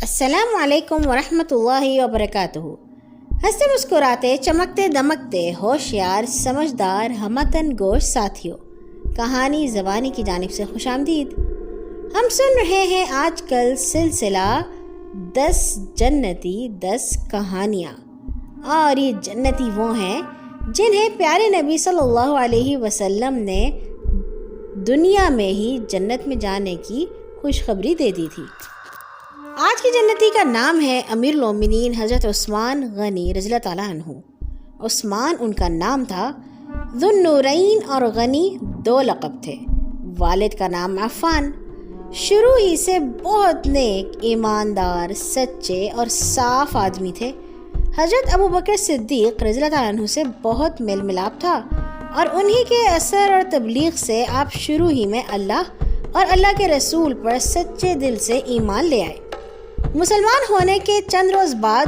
السلام علیکم ورحمۃ اللہ وبرکاتہ۔ ہنستے مسکراتے چمکتے دمکتے ہوشیار سمجھدار ہمتن گوش ساتھیوں، کہانی زبانی کی جانب سے خوش آمدید۔ ہم سن رہے ہیں آج کل سلسلہ 10 جنتی 10 کہانیاں، اور یہ جنتی وہ ہیں جنہیں پیارے نبی صلی اللہ علیہ وسلم نے دنیا میں ہی جنت میں جانے کی خوشخبری دے دی تھی۔ آج کی جنتی کا نام ہے امیر المومنین حضرت عثمان غنی رضی اللہ تعالیٰ عنہ۔ عثمان ان کا نام تھا۔ ذو النورین اور غنی 2 لقب تھے۔ والد کا نام عفان۔ شروع ہی سے بہت نیک، ایماندار، سچے اور صاف آدمی تھے۔ حضرت ابوبکر صدیق رضی اللہ تعالیٰ عنہ سے بہت میل ملاپ تھا، اور انہی کے اثر اور تبلیغ سے آپ شروع ہی میں اللہ اور اللہ کے رسول پر سچے دل سے ایمان لے آئے۔ مسلمان ہونے کے چند روز بعد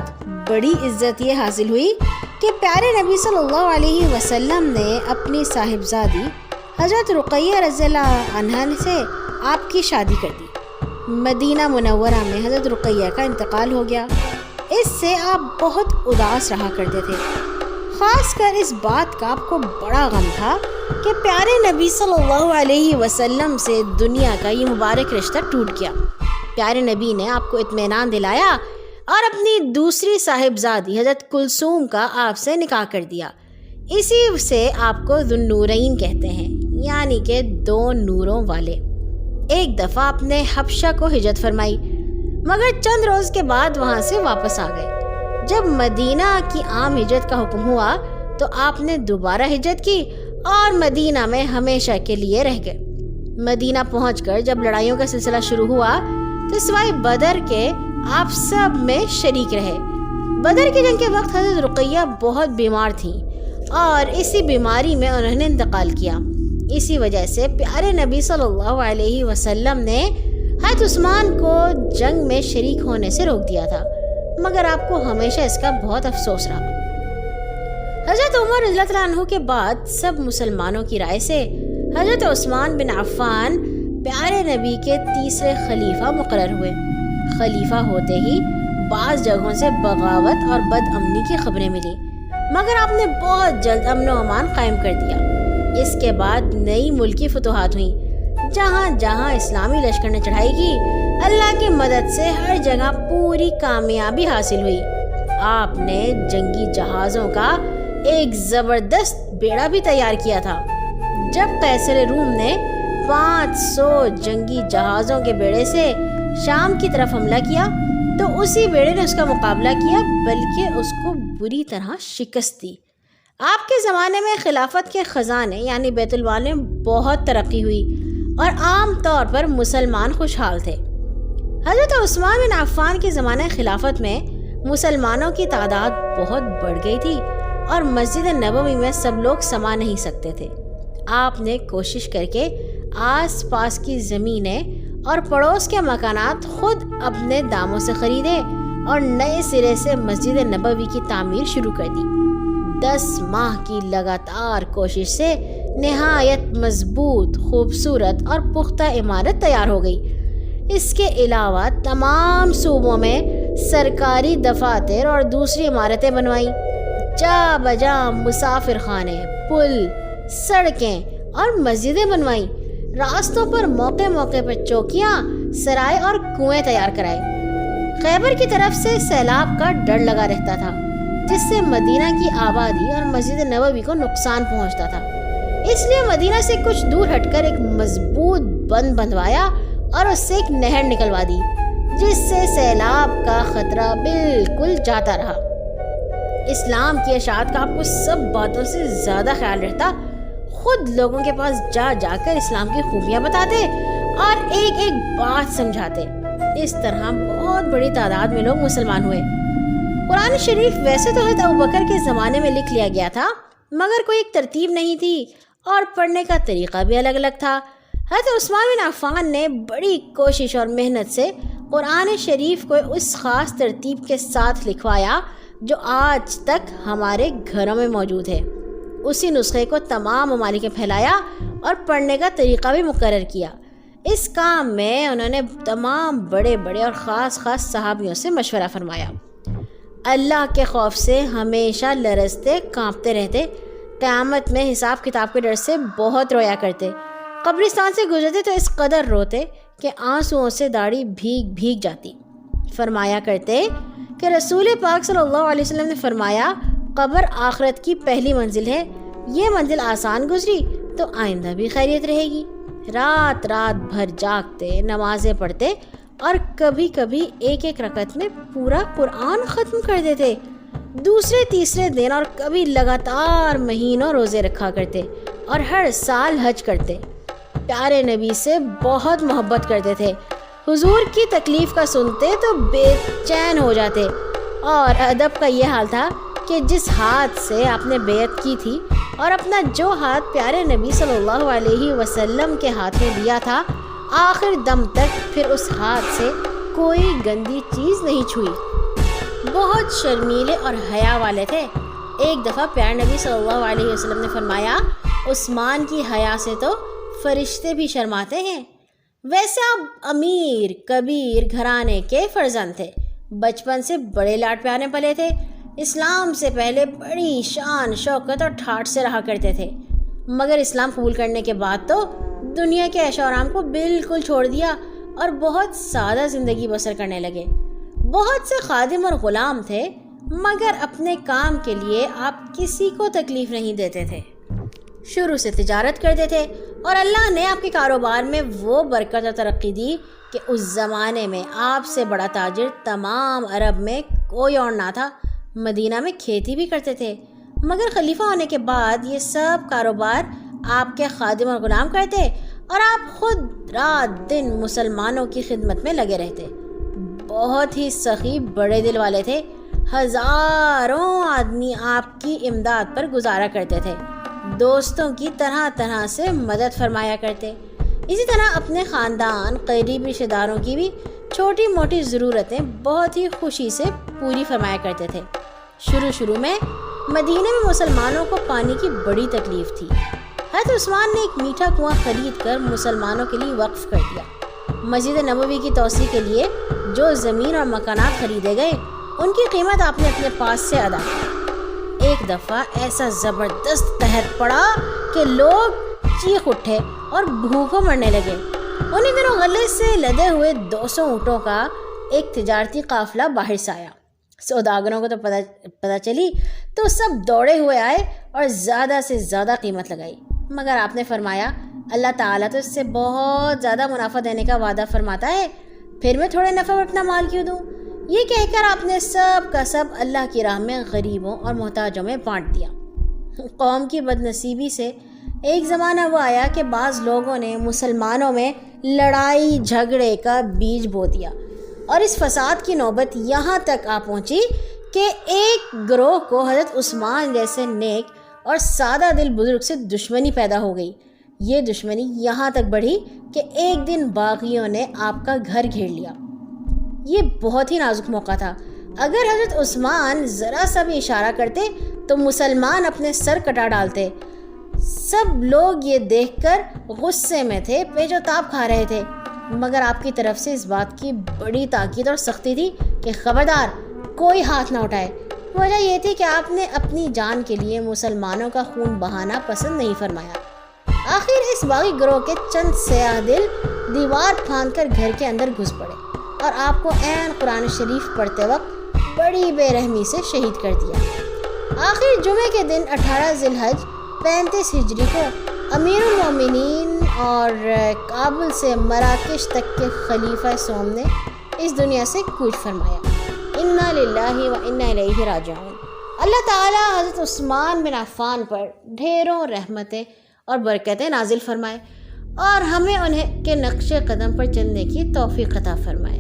بڑی عزت یہ حاصل ہوئی کہ پیارے نبی صلی اللہ علیہ وسلم نے اپنی صاحبزادی حضرت رقیہ رضی اللہ عنہا سے آپ کی شادی کر دی۔ مدینہ منورہ میں حضرت رقیہ کا انتقال ہو گیا۔ اس سے آپ بہت اداس رہا کرتے تھے۔ خاص کر اس بات کا آپ کو بڑا غم تھا کہ پیارے نبی صلی اللہ علیہ وسلم سے دنیا کا یہ مبارک رشتہ ٹوٹ گیا۔ پیارے نبی نے آپ کو اطمینان دلایا اور اپنی دوسری صاحبزادی حضرت کلثوم کا آپ سے نکاح کر دیا۔ اسی سے آپ کو ذو النورین کہتے ہیں، یعنی کہ 2 نوروں والے۔ ایک دفعہ آپ نے حبشہ کو ہجرت فرمائی، مگر چند روز کے بعد وہاں سے واپس آ گئے۔ جب مدینہ کی عام ہجرت کا حکم ہوا تو آپ نے دوبارہ ہجرت کی اور مدینہ میں ہمیشہ کے لیے رہ گئے۔ مدینہ پہنچ کر جب لڑائیوں کا سلسلہ شروع ہوا تو سوائے بدر کے آپ سب میں شریک رہے۔ بدر کی جنگ کے وقت حضرت رقیہ بہت بیمار تھیں اور اسی بیماری میں انہوں نے انتقال کیا۔ اسی وجہ سے پیارے نبی صلی اللہ علیہ وسلم نے حضرت عثمان کو جنگ میں شریک ہونے سے روک دیا تھا، مگر آپ کو ہمیشہ اس کا بہت افسوس رہا۔ حضرت عمر رضی اللہ عنہ کے بعد سب مسلمانوں کی رائے سے حضرت عثمان بن عفان پیارے نبی کے تیسرے خلیفہ مقرر ہوئے۔ خلیفہ ہوتے ہی بعض جگہوں سے بغاوت اور بد امنی کی خبریں ملی، مگر آپ نے بہت جلد امن و امان قائم کر دیا۔ اس کے بعد نئی ملکی فتوحات ہوئیں، جہاں جہاں اسلامی لشکر نے چڑھائی کی، اللہ کی مدد سے ہر جگہ پوری کامیابی حاصل ہوئی۔ آپ نے جنگی جہازوں کا ایک زبردست بیڑا بھی تیار کیا تھا۔ جب قیصر روم نے 500 جنگی جہازوں کے بیڑے سے شام کی طرف حملہ کیا تو اسی بیڑے نے اس کا مقابلہ کیا، بلکہ اس کو بری طرح شکست دی۔ آپ کے زمانے میں خلافت کے خزانے یعنی بیت المال میں بہت ترقی ہوئی اور عام طور پر مسلمان خوشحال تھے۔ حضرت عثمان بن عفان کے زمانہ خلافت میں مسلمانوں کی تعداد بہت بڑھ گئی تھی اور مسجد نبوی میں سب لوگ سما نہیں سکتے تھے۔ آپ نے کوشش کر کے آس پاس کی زمینیں اور پڑوس کے مکانات خود اپنے داموں سے خریدے اور نئے سرے سے مسجد نبوی کی تعمیر شروع کر دی۔ 10 ماہ کی لگاتار کوشش سے نہایت مضبوط، خوبصورت اور پختہ عمارت تیار ہو گئی۔ اس کے علاوہ تمام صوبوں میں سرکاری دفاتر اور دوسری عمارتیں بنوائیں، جا بجا مسافر خانے، پل، سڑکیں اور مسجدیں بنوائیں۔ راستوں پر موقع موقع پر چوکیاں، سرائے اور کنویں تیار کرائے۔ خیبر کی طرف سے سیلاب کا ڈر لگا رہتا تھا، جس سے مدینہ کی آبادی اور مسجد نبوی کو نقصان پہنچتا تھا۔ اس لیے مدینہ سے کچھ دور ہٹ کر ایک مضبوط بند بندھوایا اور اس سے ایک نہر نکلوا دی، جس سے سیلاب کا خطرہ بالکل جاتا رہا۔ اسلام کی اشاعت کا آپ کو سب باتوں سے زیادہ خیال رہتا، خود لوگوں کے پاس جا جا کر اسلام کی خوبیاں بتاتے اور ایک ایک بات سمجھاتے۔ اس طرح بہت بڑی تعداد میں لوگ مسلمان ہوئے۔ قرآن شریف ویسے تو حضرت ابوبکر کے زمانے میں لکھ لیا گیا تھا، مگر کوئی ایک ترتیب نہیں تھی اور پڑھنے کا طریقہ بھی الگ الگ تھا۔ حضرت عثمان بن عفان نے بڑی کوشش اور محنت سے قرآن شریف کو اس خاص ترتیب کے ساتھ لکھوایا جو آج تک ہمارے گھروں میں موجود ہے۔ اسی نسخے کو تمام ممالک میں پھیلایا اور پڑھنے کا طریقہ بھی مقرر کیا۔ اس کام میں انہوں نے تمام بڑے بڑے اور خاص صحابیوں سے مشورہ فرمایا۔ اللہ کے خوف سے ہمیشہ لرزتے کانپتے رہتے، قیامت میں حساب کتاب کے ڈر سے بہت رویا کرتے، قبرستان سے گزرتے تو اس قدر روتے کہ آنسوؤں سے داڑھی بھیگ جاتی۔ فرمایا کرتے کہ رسول پاک صلی اللہ علیہ وسلم نے فرمایا، قبر آخرت کی پہلی منزل ہے، یہ منزل آسان گزری تو آئندہ بھی خیریت رہے گی۔ رات بھر جاگتے، نمازیں پڑھتے اور کبھی کبھی ایک رکعت میں پورا قرآن ختم کر دیتے۔ دوسرے تیسرے دن اور کبھی لگاتار مہینوں روزے رکھا کرتے اور ہر سال حج کرتے۔ پیارے نبی سے بہت محبت کرتے تھے، حضور کی تکلیف کا سنتے تو بے چین ہو جاتے، اور ادب کا یہ حال تھا کہ جس ہاتھ سے آپ نے بیعت کی تھی اور اپنا جو ہاتھ پیارے نبی صلی اللہ علیہ وسلم کے ہاتھ میں دیا تھا، آخر دم تک پھر اس ہاتھ سے کوئی گندی چیز نہیں چھوئی۔ بہت شرمیلے اور حیا والے تھے۔ ایک دفعہ پیارے نبی صلی اللہ علیہ وسلم نے فرمایا، عثمان کی حیا سے تو فرشتے بھی شرماتے ہیں۔ ویسے آپ امیر کبیر گھرانے کے فرزند تھے، بچپن سے بڑے لاڈ پیار میں پلے تھے، اسلام سے پہلے بڑی شان شوکت اور ٹھاٹھ سے رہا کرتے تھے، مگر اسلام قبول کرنے کے بعد تو دنیا کے عیش و آرام کو بالکل چھوڑ دیا اور بہت سادہ زندگی بسر کرنے لگے۔ بہت سے خادم اور غلام تھے، مگر اپنے کام کے لیے آپ کسی کو تکلیف نہیں دیتے تھے۔ شروع سے تجارت کرتے تھے اور اللہ نے آپ کے کاروبار میں وہ برکت اور ترقی دی کہ اس زمانے میں آپ سے بڑا تاجر تمام عرب میں کوئی اور نہ تھا۔ مدینہ میں کھیتی بھی کرتے تھے، مگر خلیفہ ہونے کے بعد یہ سب کاروبار آپ کے خادم اور غلام کرتے اور آپ خود رات دن مسلمانوں کی خدمت میں لگے رہتے۔ بہت ہی سخی بڑے دل والے تھے، ہزاروں آدمی آپ کی امداد پر گزارا کرتے تھے، دوستوں کی طرح طرح سے مدد فرمایا کرتے۔ اسی طرح اپنے خاندان قریبی رشتہ داروں کی بھی چھوٹی موٹی ضرورتیں بہت ہی خوشی سے پوری فرمایا کرتے تھے۔ شروع میں مدینے میں مسلمانوں کو پانی کی بڑی تکلیف تھی۔ حضرت عثمان نے ایک میٹھا کنواں خرید کر مسلمانوں کے لیے وقف کر دیا۔ مسجد نبوی کی توسیع کے لیے جو زمین اور مکانات خریدے گئے، ان کی قیمت آپ نے اپنے پاس سے ادا کی۔ ایک دفعہ ایسا زبردست قحط پڑا کہ لوگ چیخ اٹھے اور بھوکوں مرنے لگے۔ انہی دنوں غلے سے لدے ہوئے 200 اونٹوں کا ایک تجارتی قافلہ باہر سے آیا۔ سوداگروں کو تو پتہ چلی تو سب دوڑے ہوئے آئے اور زیادہ سے زیادہ قیمت لگائی، مگر آپ نے فرمایا، اللہ تعالیٰ تو اس سے بہت زیادہ منافع دینے کا وعدہ فرماتا ہے، پھر میں تھوڑے نفع میں اپنا مال کیوں دوں؟ یہ کہہ کر آپ نے سب کا سب اللہ کی راہ میں غریبوں اور محتاجوں میں بانٹ دیا۔ قوم کی بدنصیبی سے ایک زمانہ وہ آیا کہ بعض لوگوں نے مسلمانوں میں لڑائی جھگڑے کا بیج بو دیا، اور اس فساد کی نوبت یہاں تک آ پہنچی کہ ایک گروہ کو حضرت عثمان جیسے نیک اور سادہ دل بزرگ سے دشمنی پیدا ہو گئی۔ یہ دشمنی یہاں تک بڑھی کہ ایک دن باغیوں نے آپ کا گھر گھیر لیا۔ یہ بہت ہی نازک موقع تھا، اگر حضرت عثمان ذرا سا بھی اشارہ کرتے تو مسلمان اپنے سر کٹا ڈالتے۔ سب لوگ یہ دیکھ کر غصے میں تھے، پیچ و تاب کھا رہے تھے، مگر آپ کی طرف سے اس بات کی بڑی تاکید اور سختی تھی کہ خبردار کوئی ہاتھ نہ اٹھائے۔ وجہ یہ تھی کہ آپ نے اپنی جان کے لیے مسلمانوں کا خون بہانا پسند نہیں فرمایا۔ آخر اس باغی گروہ کے چند سیاہ دل دیوار پھاند کر گھر کے اندر گھس پڑے اور آپ کو عین قرآن شریف پڑھتے وقت بڑی بے رحمی سے شہید کر دیا۔ آخر جمعے کے دن 18 ذی الحج 35 ہجری کو امیر المومنین اور کابل سے مراکش تک کے خلیفہ سوم نے اس دنیا سے کوچ فرمایا۔ انا للہ و انا الیہ راجعون۔ اللہ تعالیٰ حضرت عثمان بن عفان پر ڈھیروں رحمتیں اور برکتیں نازل فرمائے اور ہمیں انہیں کے نقش قدم پر چلنے کی توفیق عطا فرمائے،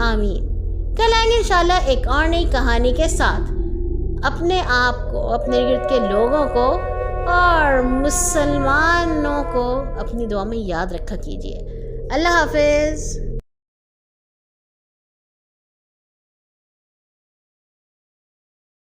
آمین۔ کل آئیں گے انشاءاللہ ایک اور نئی کہانی کے ساتھ۔ اپنے آپ کو، اپنے ارد کے لوگوں کو اور مسلمانوں کو اپنی دعا میں یاد رکھا کیجیے۔ اللہ حافظ۔